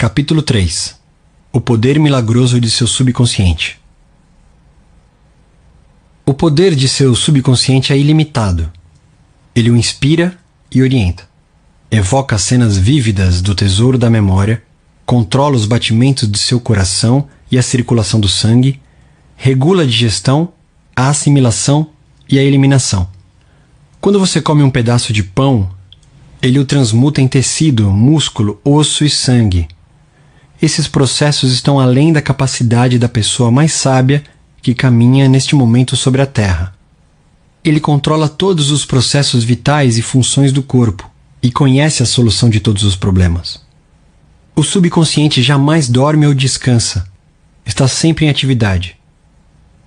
Capítulo 3. O poder milagroso de seu subconsciente. O poder de seu subconsciente é ilimitado. Ele o inspira e orienta. Evoca cenas vívidas do tesouro da memória, controla os batimentos de seu coração e a circulação do sangue, regula a digestão, a assimilação e a eliminação. Quando você come um pedaço de pão, ele o transmuta em tecido, músculo, osso e sangue. Esses processos estão além da capacidade da pessoa mais sábia que caminha neste momento sobre a Terra. Ele controla todos os processos vitais e funções do corpo e conhece a solução de todos os problemas. O subconsciente jamais dorme ou descansa. Está sempre em atividade.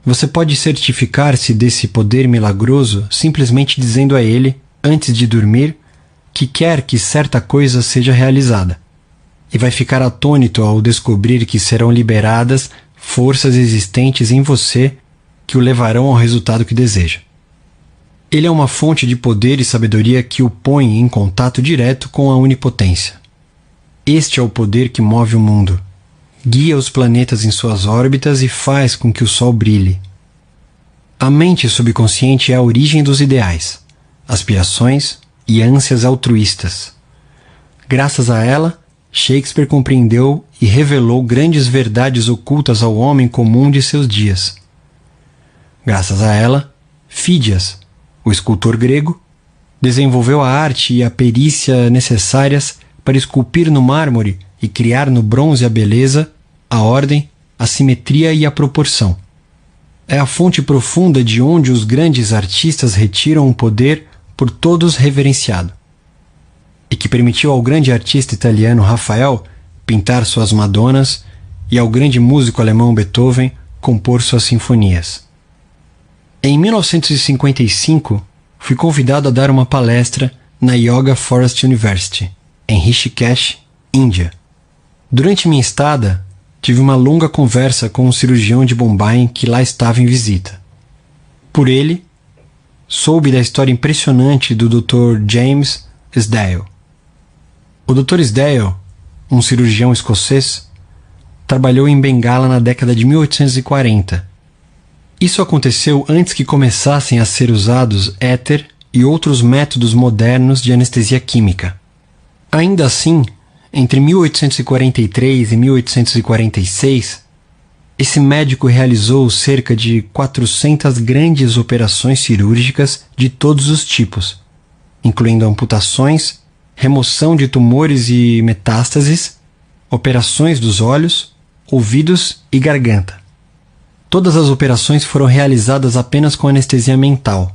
Você pode certificar-se desse poder milagroso simplesmente dizendo a ele, antes de dormir, que quer que certa coisa seja realizada. E vai ficar atônito ao descobrir que serão liberadas forças existentes em você que o levarão ao resultado que deseja. Ele é uma fonte de poder e sabedoria que o põe em contato direto com a onipotência. Este é o poder que move o mundo. Guia os planetas em suas órbitas e faz com que o Sol brilhe. A mente subconsciente é a origem dos ideais, aspirações e ânsias altruístas. Graças a ela, Shakespeare compreendeu e revelou grandes verdades ocultas ao homem comum de seus dias. Graças a ela, Fídias, o escultor grego, desenvolveu a arte e a perícia necessárias para esculpir no mármore e criar no bronze a beleza, a ordem, a simetria e a proporção. É a fonte profunda de onde os grandes artistas retiram o poder por todos reverenciado, e que permitiu ao grande artista italiano Rafael pintar suas Madonas e ao grande músico alemão Beethoven compor suas sinfonias. Em 1955, fui convidado a dar uma palestra na Yoga Forest University, em Rishikesh, Índia. Durante minha estada, tive uma longa conversa com um cirurgião de Bombay que lá estava em visita. Por ele, soube da história impressionante do Dr. James Sdale. O Dr. Sdale, um cirurgião escocês, trabalhou em Bengala na década de 1840. Isso aconteceu antes que começassem a ser usados éter e outros métodos modernos de anestesia química. Ainda assim, entre 1843 e 1846, esse médico realizou cerca de 400 grandes operações cirúrgicas de todos os tipos, incluindo amputações, remoção de tumores e metástases, operações dos olhos, ouvidos e garganta. Todas as operações foram realizadas apenas com anestesia mental.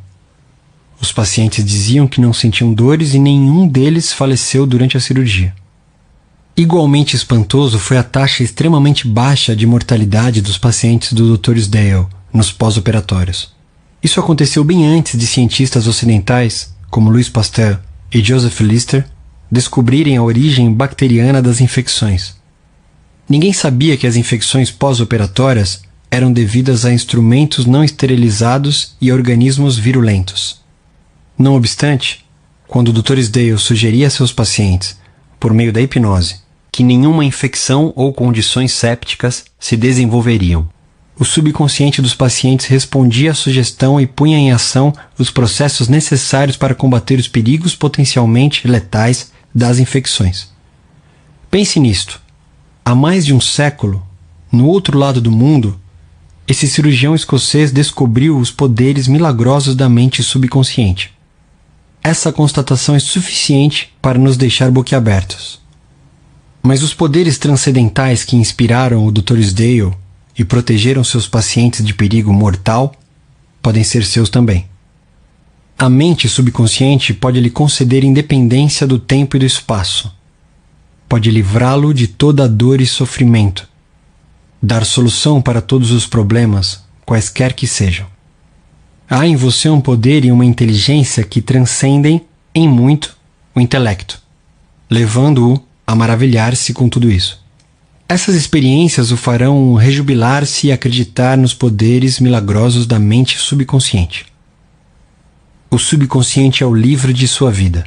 Os pacientes diziam que não sentiam dores e nenhum deles faleceu durante a cirurgia. Igualmente espantoso foi a taxa extremamente baixa de mortalidade dos pacientes do Dr. Sdale nos pós-operatórios. Isso aconteceu bem antes de cientistas ocidentais, como Louis Pasteur e Joseph Lister, descobrirem a origem bacteriana das infecções. Ninguém sabia que as infecções pós-operatórias eram devidas a instrumentos não esterilizados e a organismos virulentos. Não obstante, quando o Dr. Sdale sugeria a seus pacientes, por meio da hipnose, que nenhuma infecção ou condições sépticas se desenvolveriam, o subconsciente dos pacientes respondia à sugestão e punha em ação os processos necessários para combater os perigos potencialmente letais das infecções. Pense nisto. Há mais de um século, no outro lado do mundo, esse cirurgião escocês descobriu os poderes milagrosos da mente subconsciente. Essa constatação é suficiente para nos deixar boquiabertos. Mas os poderes transcendentais que inspiraram o Dr. Sdale e protegeram seus pacientes de perigo mortal podem ser seus também. A mente subconsciente pode lhe conceder independência do tempo e do espaço. Pode livrá-lo de toda a dor e sofrimento. Dar solução para todos os problemas, quaisquer que sejam. Há em você um poder e uma inteligência que transcendem, em muito, o intelecto, levando-o a maravilhar-se com tudo isso. Essas experiências o farão rejubilar-se e acreditar nos poderes milagrosos da mente subconsciente. O subconsciente é o livro de sua vida.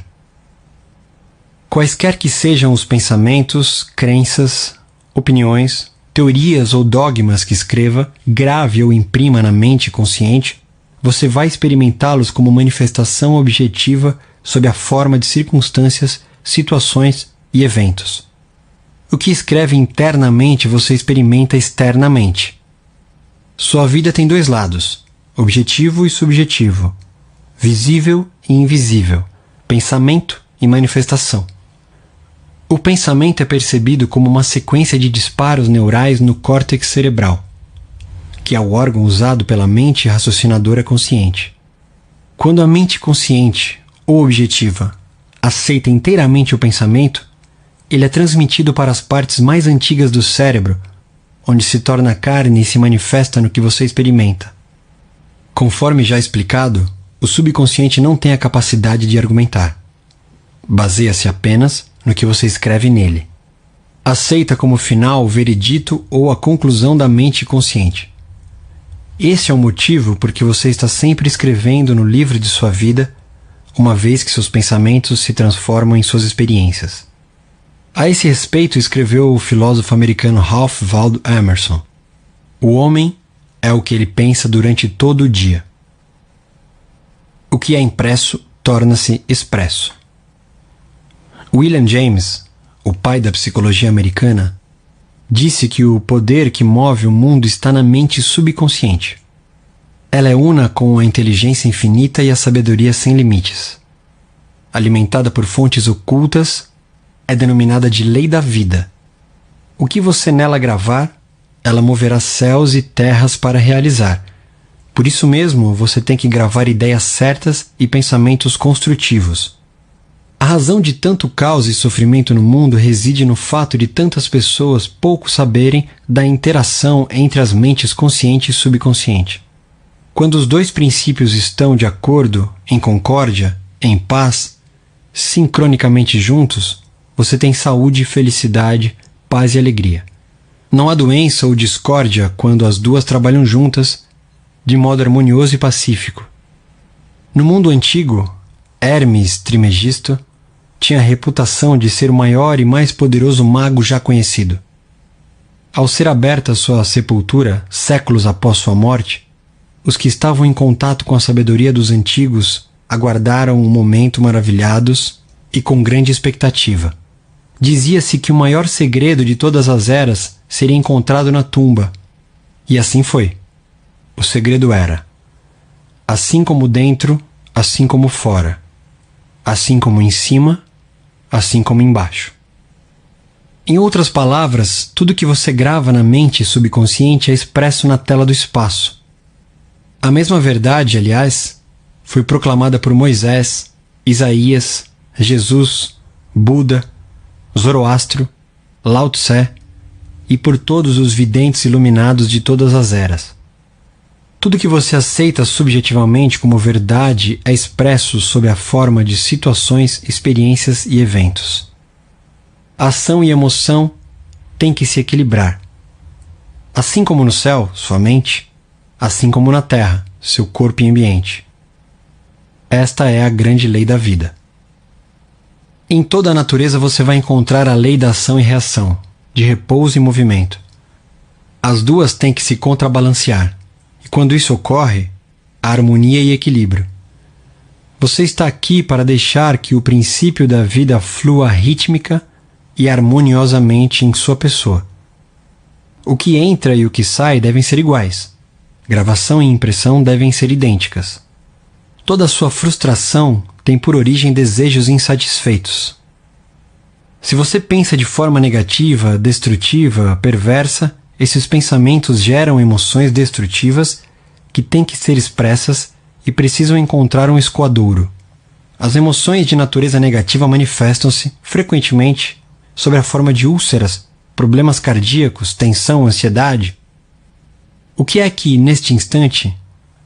Quaisquer que sejam os pensamentos, crenças, opiniões, teorias ou dogmas que escreva, grave ou imprima na mente consciente, você vai experimentá-los como manifestação objetiva sob a forma de circunstâncias, situações e eventos. O que escreve internamente você experimenta externamente. Sua vida tem dois lados, objetivo e subjetivo, visível e invisível, pensamento e manifestação. O pensamento é percebido como uma sequência de disparos neurais no córtex cerebral, que é o órgão usado pela mente raciocinadora consciente. Quando a mente consciente, ou objetiva, aceita inteiramente o pensamento, ele é transmitido para as partes mais antigas do cérebro, onde se torna carne e se manifesta no que você experimenta. Conforme já explicado, o subconsciente não tem a capacidade de argumentar. Baseia-se apenas no que você escreve nele. Aceita como final o veredito ou a conclusão da mente consciente. Esse é o motivo por que você está sempre escrevendo no livro de sua vida, uma vez que seus pensamentos se transformam em suas experiências. A esse respeito escreveu o filósofo americano Ralph Waldo Emerson: "O homem é o que ele pensa durante todo o dia. O que é impresso torna-se expresso." William James, o pai da psicologia americana, disse que o poder que move o mundo está na mente subconsciente. Ela é una com a inteligência infinita e a sabedoria sem limites. Alimentada por fontes ocultas, é denominada de lei da vida. O que você nela gravar, ela moverá céus e terras para realizar. Por isso mesmo, você tem que gravar ideias certas e pensamentos construtivos. A razão de tanto caos e sofrimento no mundo reside no fato de tantas pessoas pouco saberem da interação entre as mentes consciente e subconsciente. Quando os dois princípios estão de acordo, em concórdia, em paz, sincronicamente juntos, você tem saúde, felicidade, paz e alegria. Não há doença ou discórdia quando as duas trabalham juntas, de modo harmonioso e pacífico. No mundo antigo, Hermes Trismegisto tinha a reputação de ser o maior e mais poderoso mago já conhecido. Ao ser aberta sua sepultura, séculos após sua morte, os que estavam em contato com a sabedoria dos antigos aguardaram um momento maravilhados e com grande expectativa. Dizia-se que o maior segredo de todas as eras seria encontrado na tumba. E assim foi. O segredo era: assim como dentro, assim como fora. Assim como em cima, assim como embaixo. Em outras palavras, tudo que você grava na mente subconsciente é expresso na tela do espaço. A mesma verdade, aliás, foi proclamada por Moisés, Isaías, Jesus, Buda, Zoroastro, Lao Tse e por todos os videntes iluminados de todas as eras. Tudo que você aceita subjetivamente como verdade é expresso sob a forma de situações, experiências e eventos. Ação e emoção têm que se equilibrar. Assim como no céu, sua mente, assim como na terra, seu corpo e ambiente. Esta é a grande lei da vida. Em toda a natureza você vai encontrar a lei da ação e reação, de repouso e movimento. As duas têm que se contrabalancear. E quando isso ocorre, há harmonia e equilíbrio. Você está aqui para deixar que o princípio da vida flua rítmica e harmoniosamente em sua pessoa. O que entra e o que sai devem ser iguais. Gravação e impressão devem ser idênticas. Toda sua frustração tem por origem desejos insatisfeitos. Se você pensa de forma negativa, destrutiva, perversa, esses pensamentos geram emoções destrutivas que têm que ser expressas e precisam encontrar um escoadouro. As emoções de natureza negativa manifestam-se, frequentemente, sob a forma de úlceras, problemas cardíacos, tensão, ansiedade. O que é que, neste instante,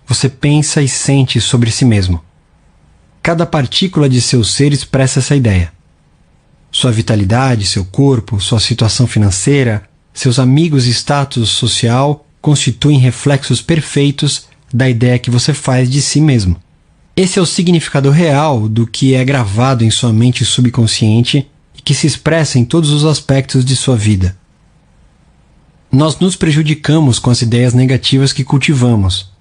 você pensa e sente sobre si mesmo? Cada partícula de seu ser expressa essa ideia. Sua vitalidade, seu corpo, sua situação financeira, seus amigos e status social constituem reflexos perfeitos da ideia que você faz de si mesmo. Esse é o significado real do que é gravado em sua mente subconsciente que se expressa em todos os aspectos de sua vida. Nós nos prejudicamos com as ideias negativas que cultivamos.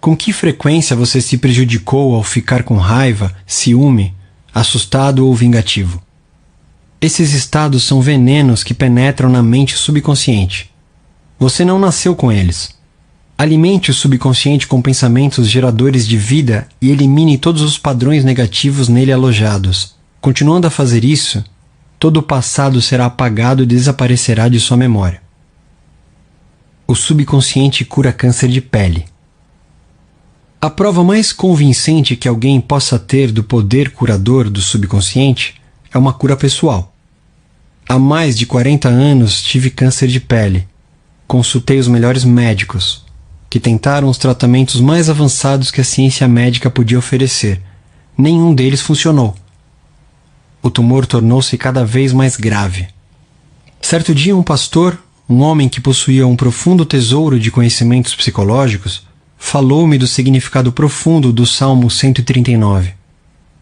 Com que frequência você se prejudicou ao ficar com raiva, ciúme, assustado ou vingativo? Esses estados são venenos que penetram na mente subconsciente. Você não nasceu com eles. Alimente o subconsciente com pensamentos geradores de vida e elimine todos os padrões negativos nele alojados. Continuando a fazer isso, todo o passado será apagado e desaparecerá de sua memória. O subconsciente cura câncer de pele. A prova mais convincente que alguém possa ter do poder curador do subconsciente é uma cura pessoal. Há mais de 40 anos tive câncer de pele. Consultei os melhores médicos, que tentaram os tratamentos mais avançados que a ciência médica podia oferecer. Nenhum deles funcionou. O tumor tornou-se cada vez mais grave. Certo dia, um pastor, um homem que possuía um profundo tesouro de conhecimentos psicológicos, falou-me do significado profundo do Salmo 139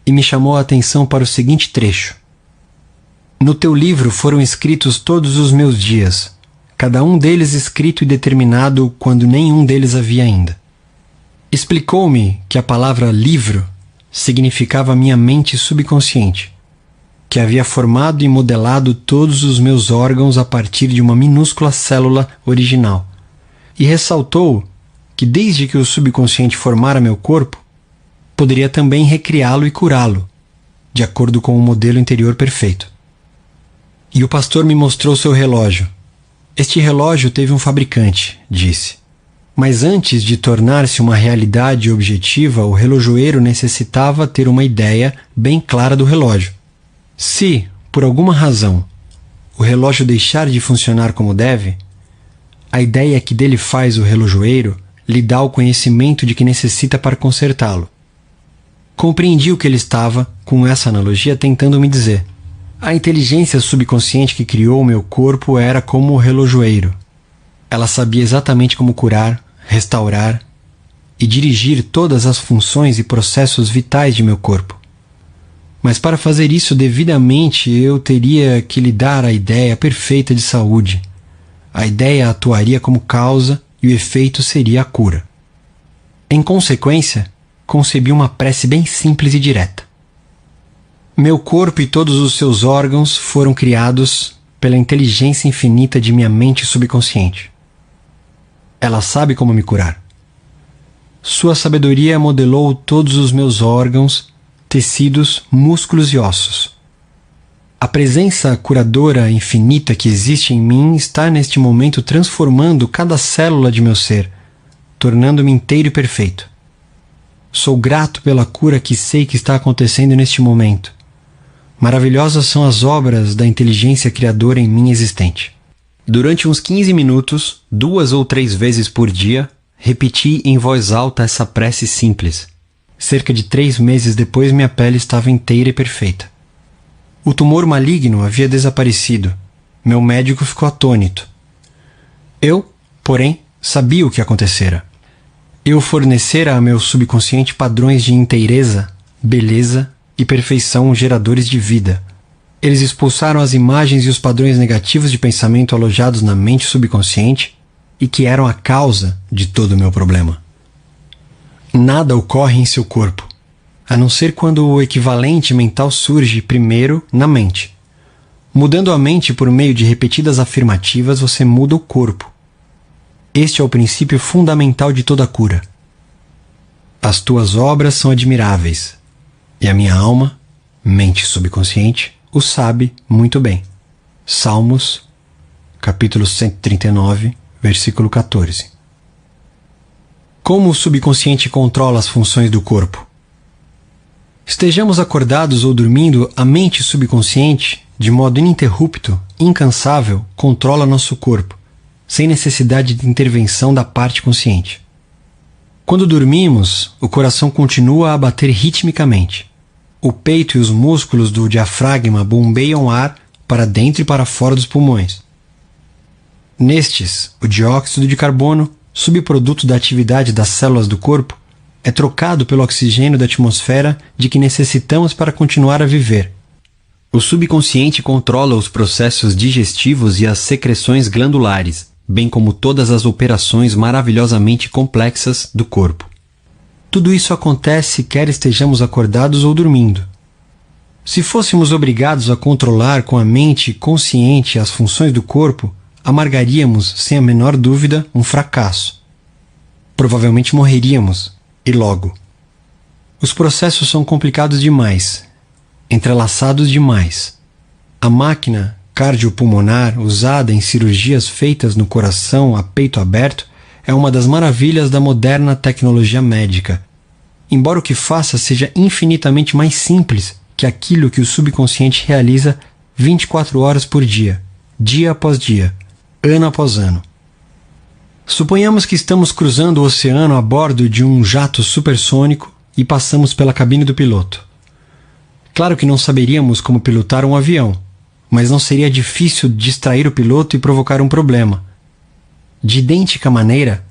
e me chamou a atenção para o seguinte trecho: No teu livro foram escritos todos os meus dias, cada um deles escrito e determinado quando nenhum deles havia ainda. Explicou-me que a palavra livro significava minha mente subconsciente, que havia formado e modelado todos os meus órgãos a partir de uma minúscula célula original, e ressaltou que desde que o subconsciente formara meu corpo, poderia também recriá-lo e curá-lo, de acordo com o modelo interior perfeito. E o pastor me mostrou seu relógio. Este relógio teve um fabricante, disse. Mas antes de tornar-se uma realidade objetiva, o relojoeiro necessitava ter uma ideia bem clara do relógio. Se, por alguma razão, o relógio deixar de funcionar como deve, a ideia que dele faz o relojoeiro lhe dá o conhecimento de que necessita para consertá-lo. Compreendi o que ele estava, com essa analogia, tentando me dizer. A inteligência subconsciente que criou o meu corpo era como o relojoeiro. Ela sabia exatamente como curar, restaurar e dirigir todas as funções e processos vitais de meu corpo. Mas para fazer isso devidamente, eu teria que lhe dar a ideia perfeita de saúde. A ideia atuaria como causa e o efeito seria a cura. Em consequência, concebi uma prece bem simples e direta. Meu corpo e todos os seus órgãos foram criados pela inteligência infinita de minha mente subconsciente. Ela sabe como me curar. Sua sabedoria modelou todos os meus órgãos, tecidos, músculos e ossos. A presença curadora infinita que existe em mim está neste momento transformando cada célula de meu ser, tornando-me inteiro e perfeito. Sou grato pela cura que sei que está acontecendo neste momento. Maravilhosas são as obras da inteligência criadora em mim existente. Durante uns 15 minutos, 2 ou 3 vezes por dia, repeti em voz alta essa prece simples. Cerca de 3 meses depois, minha pele estava inteira e perfeita. O tumor maligno havia desaparecido. Meu médico ficou atônito. Eu, porém, sabia o que acontecera. Eu fornecera a meu subconsciente padrões de inteireza, beleza e perfeição geradores de vida. Eles expulsaram as imagens e os padrões negativos de pensamento alojados na mente subconsciente e que eram a causa de todo o meu problema. Nada ocorre em seu corpo, a não ser quando o equivalente mental surge primeiro na mente. Mudando a mente por meio de repetidas afirmativas, você muda o corpo. Este é o princípio fundamental de toda cura. As tuas obras são admiráveis, e a minha alma, mente subconsciente, o sabe muito bem. Salmos, capítulo 139, versículo 14. Como o subconsciente controla as funções do corpo? Estejamos acordados ou dormindo, a mente subconsciente, de modo ininterrupto, incansável, controla nosso corpo, sem necessidade de intervenção da parte consciente. Quando dormimos, o coração continua a bater ritmicamente. O peito e os músculos do diafragma bombeiam ar para dentro e para fora dos pulmões. Nestes, o dióxido de carbono, subproduto da atividade das células do corpo, é trocado pelo oxigênio da atmosfera de que necessitamos para continuar a viver. O subconsciente controla os processos digestivos e as secreções glandulares, bem como todas as operações maravilhosamente complexas do corpo. Tudo isso acontece quer estejamos acordados ou dormindo. Se fôssemos obrigados a controlar com a mente consciente as funções do corpo, amargaríamos, sem a menor dúvida, um fracasso. Provavelmente morreríamos, e logo. Os processos são complicados demais, entrelaçados demais. A máquina cardiopulmonar usada em cirurgias feitas no coração a peito aberto é uma das maravilhas da moderna tecnologia médica, embora o que faça seja infinitamente mais simples que aquilo que o subconsciente realiza 24 horas por dia após dia, ano após ano. Suponhamos que estamos cruzando o oceano a bordo de um jato supersônico e passamos pela cabine do piloto. Claro que não saberíamos como pilotar um avião, mas não seria difícil distrair o piloto e provocar um problema. De idêntica maneira,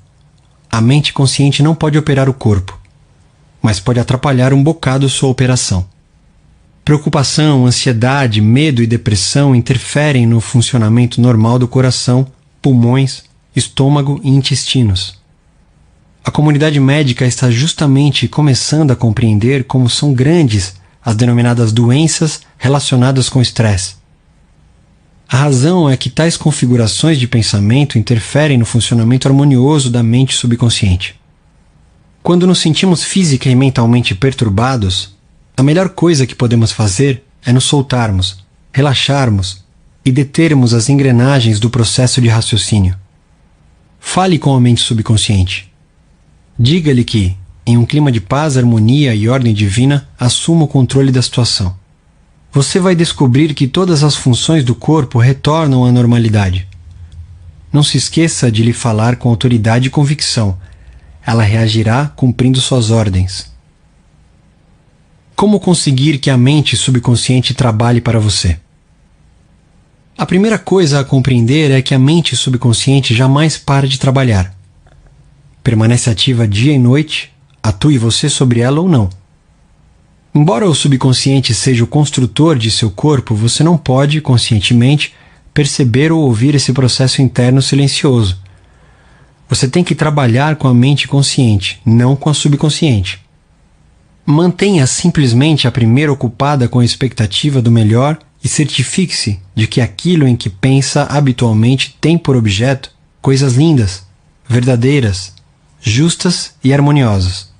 a mente consciente não pode operar o corpo, mas pode atrapalhar um bocado sua operação. Preocupação, ansiedade, medo e depressão interferem no funcionamento normal do coração, pulmões, estômago e intestinos. A comunidade médica está justamente começando a compreender como são grandes as denominadas doenças relacionadas com estresse. A razão é que tais configurações de pensamento interferem no funcionamento harmonioso da mente subconsciente. Quando nos sentimos física e mentalmente perturbados, a melhor coisa que podemos fazer é nos soltarmos, relaxarmos e determos as engrenagens do processo de raciocínio. Fale com a mente subconsciente. Diga-lhe que, em um clima de paz, harmonia e ordem divina, assuma o controle da situação. Você vai descobrir que todas as funções do corpo retornam à normalidade. Não se esqueça de lhe falar com autoridade e convicção. Ela reagirá cumprindo suas ordens. Como conseguir que a mente subconsciente trabalhe para você? A primeira coisa a compreender é que a mente subconsciente jamais para de trabalhar. Permanece ativa dia e noite, atue você sobre ela ou não. Embora o subconsciente seja o construtor de seu corpo, você não pode, conscientemente, perceber ou ouvir esse processo interno silencioso. Você tem que trabalhar com a mente consciente, não com a subconsciente. Mantenha simplesmente a primeira ocupada com a expectativa do melhor e certifique-se de que aquilo em que pensa habitualmente tem por objeto coisas lindas, verdadeiras, justas e harmoniosas.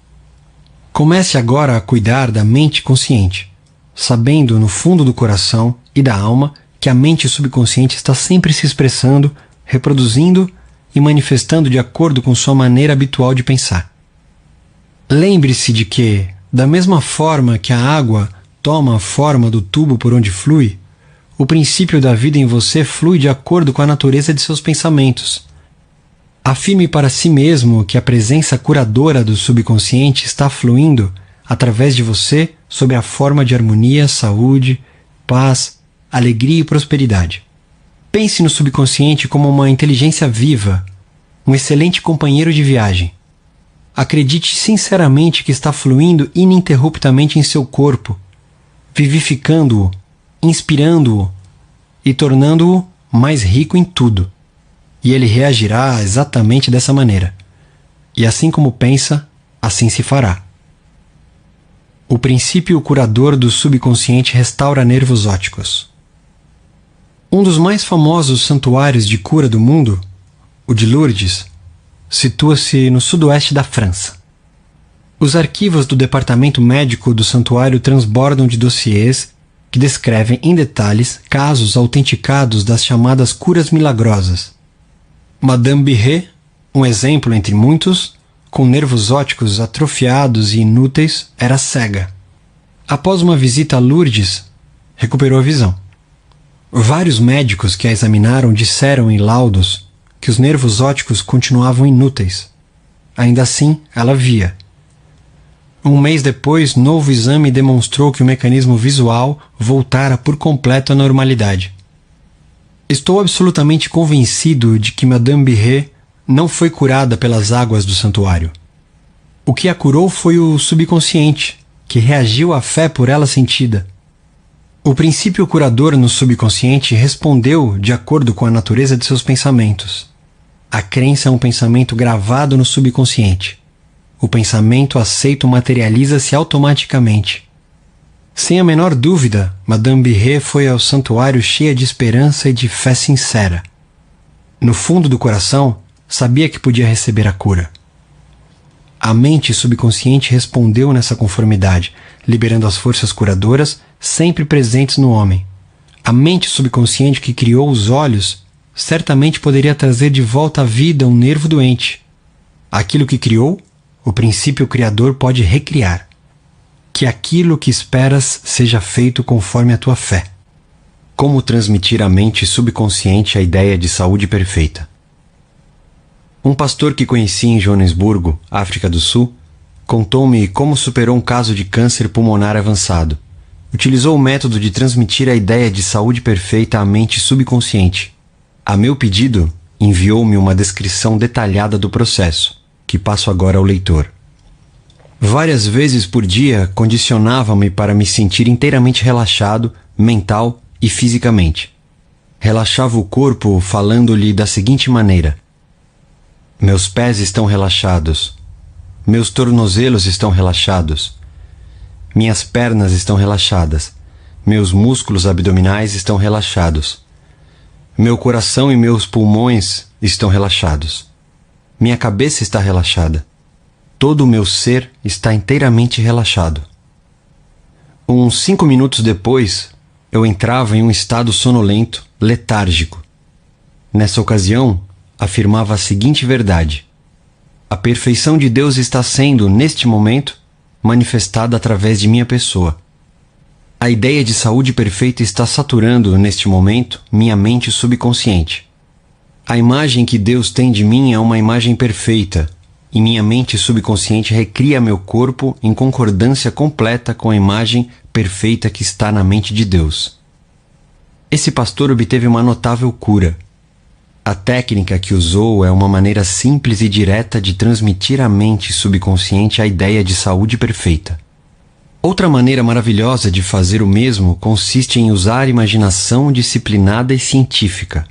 Comece agora a cuidar da mente consciente, sabendo no fundo do coração e da alma que a mente subconsciente está sempre se expressando, reproduzindo e manifestando de acordo com sua maneira habitual de pensar. Lembre-se de que, da mesma forma que a água toma a forma do tubo por onde flui, o princípio da vida em você flui de acordo com a natureza de seus pensamentos. Afirme para si mesmo que a presença curadora do subconsciente está fluindo através de você sob a forma de harmonia, saúde, paz, alegria e prosperidade. Pense no subconsciente como uma inteligência viva, um excelente companheiro de viagem. Acredite sinceramente que está fluindo ininterruptamente em seu corpo, vivificando-o, inspirando-o e tornando-o mais rico em tudo. E ele reagirá exatamente dessa maneira. E assim como pensa, assim se fará. O princípio curador do subconsciente restaura nervos ópticos. Um dos mais famosos santuários de cura do mundo, o de Lourdes, situa-se no sudoeste da França. Os arquivos do departamento médico do santuário transbordam de dossiês que descrevem em detalhes casos autenticados das chamadas curas milagrosas. Madame Birret, um exemplo entre muitos, com nervos ópticos atrofiados e inúteis, era cega. Após uma visita a Lourdes, recuperou a visão. Vários médicos que a examinaram disseram em laudos que os nervos ópticos continuavam inúteis. Ainda assim, ela via. Um mês depois, novo exame demonstrou que o mecanismo visual voltara por completo à normalidade. Estou absolutamente convencido de que Madame Birret não foi curada pelas águas do santuário. O que a curou foi o subconsciente, que reagiu à fé por ela sentida. O princípio curador no subconsciente respondeu de acordo com a natureza de seus pensamentos. A crença é um pensamento gravado no subconsciente. O pensamento aceito materializa-se automaticamente. Sem a menor dúvida, Madame Birré foi ao santuário cheia de esperança e de fé sincera. No fundo do coração, sabia que podia receber a cura. A mente subconsciente respondeu nessa conformidade, liberando as forças curadoras sempre presentes no homem. A mente subconsciente que criou os olhos certamente poderia trazer de volta à vida um nervo doente. Aquilo que criou, o princípio criador pode recriar. Que aquilo que esperas seja feito conforme a tua fé. Como transmitir à mente subconsciente a ideia de saúde perfeita? Um pastor que conheci em Joanesburgo, África do Sul, contou-me como superou um caso de câncer pulmonar avançado. Utilizou o método de transmitir a ideia de saúde perfeita à mente subconsciente. A meu pedido, enviou-me uma descrição detalhada do processo, que passo agora ao leitor. Várias vezes por dia condicionava-me para me sentir inteiramente relaxado, mental e fisicamente. Relaxava o corpo falando-lhe da seguinte maneira: meus pés estão relaxados. Meus tornozelos estão relaxados. Minhas pernas estão relaxadas. Meus músculos abdominais estão relaxados. Meu coração e meus pulmões estão relaxados. Minha cabeça está relaxada. Todo o meu ser está inteiramente relaxado. Uns 5 minutos depois, eu entrava em um estado sonolento, letárgico. Nessa ocasião, afirmava a seguinte verdade: a perfeição de Deus está sendo, neste momento, manifestada através de minha pessoa. A ideia de saúde perfeita está saturando, neste momento, minha mente subconsciente. A imagem que Deus tem de mim é uma imagem perfeita, e minha mente subconsciente recria meu corpo em concordância completa com a imagem perfeita que está na mente de Deus. Esse pastor obteve uma notável cura. A técnica que usou é uma maneira simples e direta de transmitir à mente subconsciente a ideia de saúde perfeita. Outra maneira maravilhosa de fazer o mesmo consiste em usar imaginação disciplinada e científica.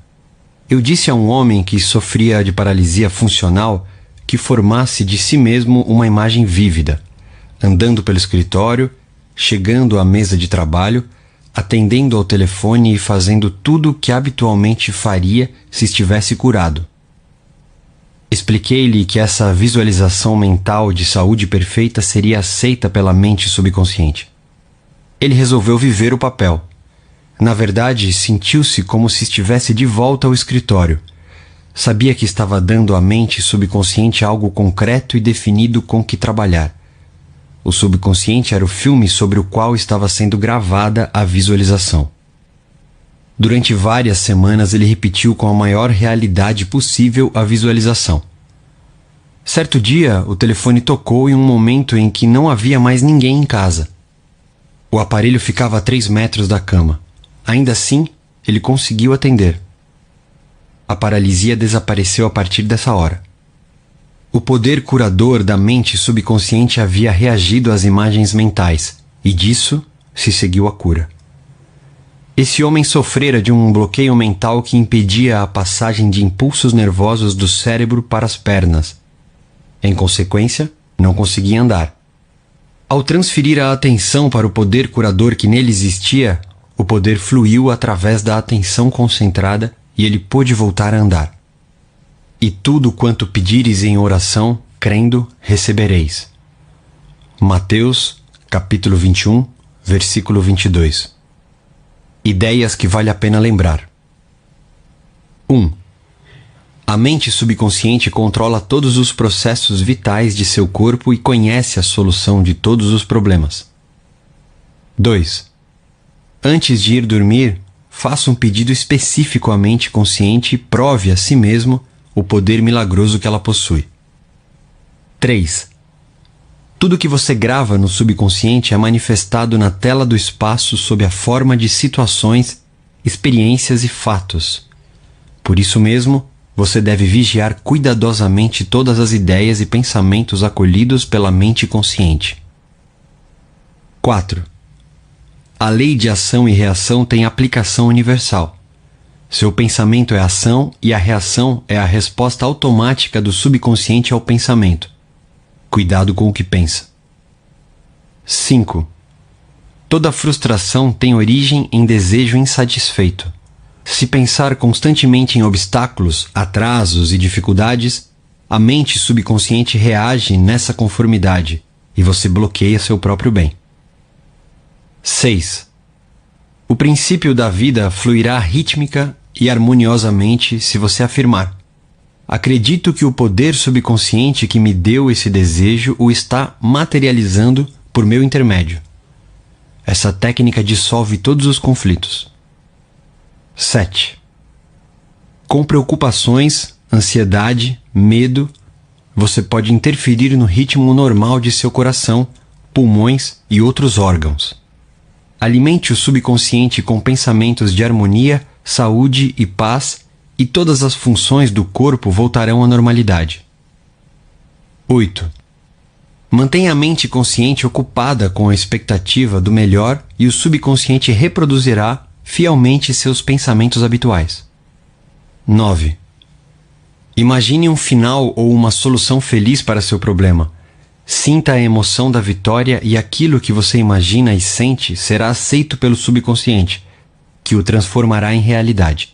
Eu disse a um homem que sofria de paralisia funcional que formasse de si mesmo uma imagem vívida, andando pelo escritório, chegando à mesa de trabalho, atendendo ao telefone e fazendo tudo o que habitualmente faria se estivesse curado. Expliquei-lhe que essa visualização mental de saúde perfeita seria aceita pela mente subconsciente. Ele resolveu viver o papel. Na verdade, sentiu-se como se estivesse de volta ao escritório. Sabia que estava dando à mente subconsciente algo concreto e definido com que trabalhar. O subconsciente era o filme sobre o qual estava sendo gravada a visualização. Durante várias semanas ele repetiu com a maior realidade possível a visualização. Certo dia, o telefone tocou em um momento em que não havia mais ninguém em casa. O aparelho ficava a 3 metros da cama. Ainda assim, ele conseguiu atender. A paralisia desapareceu a partir dessa hora. O poder curador da mente subconsciente havia reagido às imagens mentais, e disso se seguiu a cura. Esse homem sofrera de um bloqueio mental que impedia a passagem de impulsos nervosos do cérebro para as pernas. Em consequência, não conseguia andar. Ao transferir a atenção para o poder curador que nele existia, o poder fluiu através da atenção concentrada e ele pôde voltar a andar. E tudo quanto pedires em oração, crendo, recebereis. Mateus, capítulo 21, versículo 22. Ideias que vale a pena lembrar. 1. A mente subconsciente controla todos os processos vitais de seu corpo e conhece a solução de todos os problemas. 2. Antes de ir dormir, faça um pedido específico à mente consciente e prove a si mesmo o poder milagroso que ela possui. 3. Tudo que você grava no subconsciente é manifestado na tela do espaço sob a forma de situações, experiências e fatos. Por isso mesmo, você deve vigiar cuidadosamente todas as ideias e pensamentos acolhidos pela mente consciente. 4. A lei de ação e reação tem aplicação universal. Seu pensamento é ação e a reação é a resposta automática do subconsciente ao pensamento. Cuidado com o que pensa. 5. Toda frustração tem origem em desejo insatisfeito. Se pensar constantemente em obstáculos, atrasos e dificuldades, a mente subconsciente reage nessa conformidade e você bloqueia seu próprio bem. 6. O princípio da vida fluirá rítmica e harmoniosamente se você afirmar: acredito que o poder subconsciente que me deu esse desejo o está materializando por meu intermédio. Essa técnica dissolve todos os conflitos. 7. Com preocupações, ansiedade, medo, você pode interferir no ritmo normal de seu coração, pulmões e outros órgãos. Alimente o subconsciente com pensamentos de harmonia, saúde e paz, e todas as funções do corpo voltarão à normalidade. 8. Mantenha a mente consciente ocupada com a expectativa do melhor e o subconsciente reproduzirá fielmente seus pensamentos habituais. 9. Imagine um final ou uma solução feliz para seu problema. Sinta a emoção da vitória e aquilo que você imagina e sente será aceito pelo subconsciente, que o transformará em realidade.